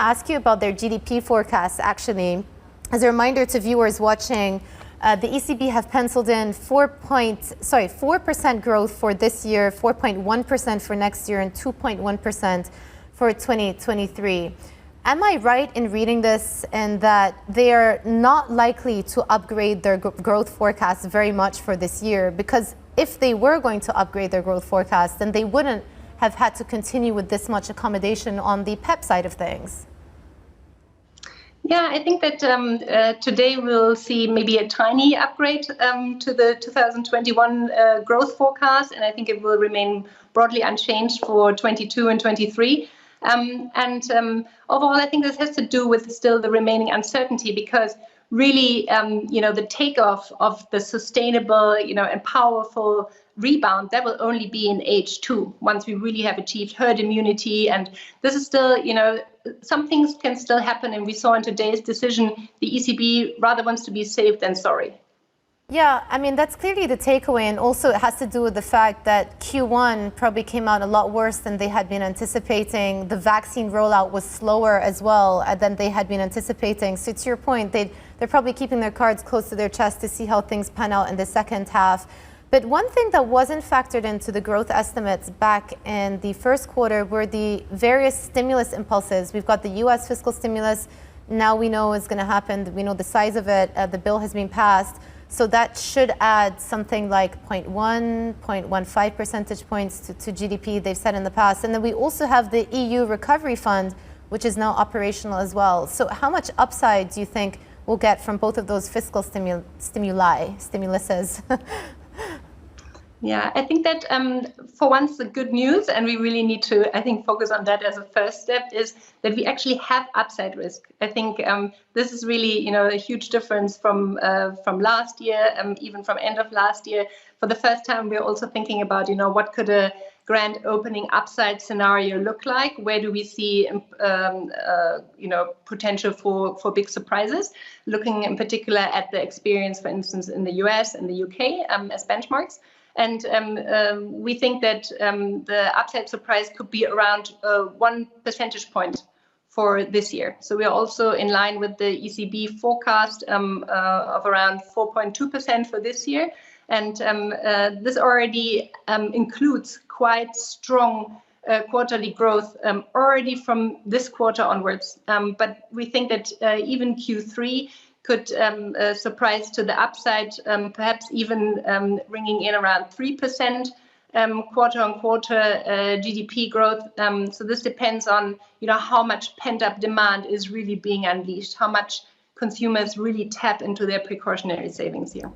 to ask you about their GDP forecast, actually. As a reminder to viewers watching, the ECB have penciled in 4% growth for this year, 4.1% for next year, and 2.1% for 2023. Am I right in reading this and that they are not likely to upgrade their growth forecast very much for this year? Because if they were going to upgrade their growth forecast, then they wouldn't have had to continue with this much accommodation on the PEP side of things. Yeah, I think that today we'll see maybe a tiny upgrade to the 2021 growth forecast, and I think it will remain broadly unchanged for 22 and 23. Overall, I think this has to do with still the remaining uncertainty, because really, the takeoff of the sustainable, and powerful rebound, that will only be in H2, once we really have achieved herd immunity. And this is still, some things can still happen. And we saw in today's decision, the ECB rather wants to be safe than sorry. Yeah, I mean, that's clearly the takeaway. And also it has to do with the fact that Q1 probably came out a lot worse than they had been anticipating. The vaccine rollout was slower as well than they had been anticipating. So to your point, they're probably keeping their cards close to their chest to see how things pan out in the second half. But one thing that wasn't factored into the growth estimates back in the first quarter were the various stimulus impulses. We've got the US fiscal stimulus. Now we know it's going to happen. We know the size of it. The bill has been passed. So that should add something like 0.15 percentage points to GDP, they've said in the past. And then we also have the EU Recovery Fund, which is now operational as well. So how much upside do you think we'll get from both of those fiscal stimuluses? Yeah, I think that for once the good news, and we really need to, I think, focus on that as a first step, is that we actually have upside risk. I think this is really, a huge difference from last year, even from end of last year. For the first time, we're also thinking about, what could a grand opening upside scenario look like? Where do we see, potential for big surprises? Looking in particular at the experience, for instance, in the US and the UK as benchmarks. And we think that the upside surprise could be around 1 percentage point for this year. So we are also in line with the ECB forecast of around 4.2% for this year. And this already includes quite strong quarterly growth already from this quarter onwards. But we think that even Q3 could surprise to the upside, perhaps even ringing in around 3% quarter-on-quarter GDP growth. So this depends on how much pent-up demand is really being unleashed, how much consumers really tap into their precautionary savings here.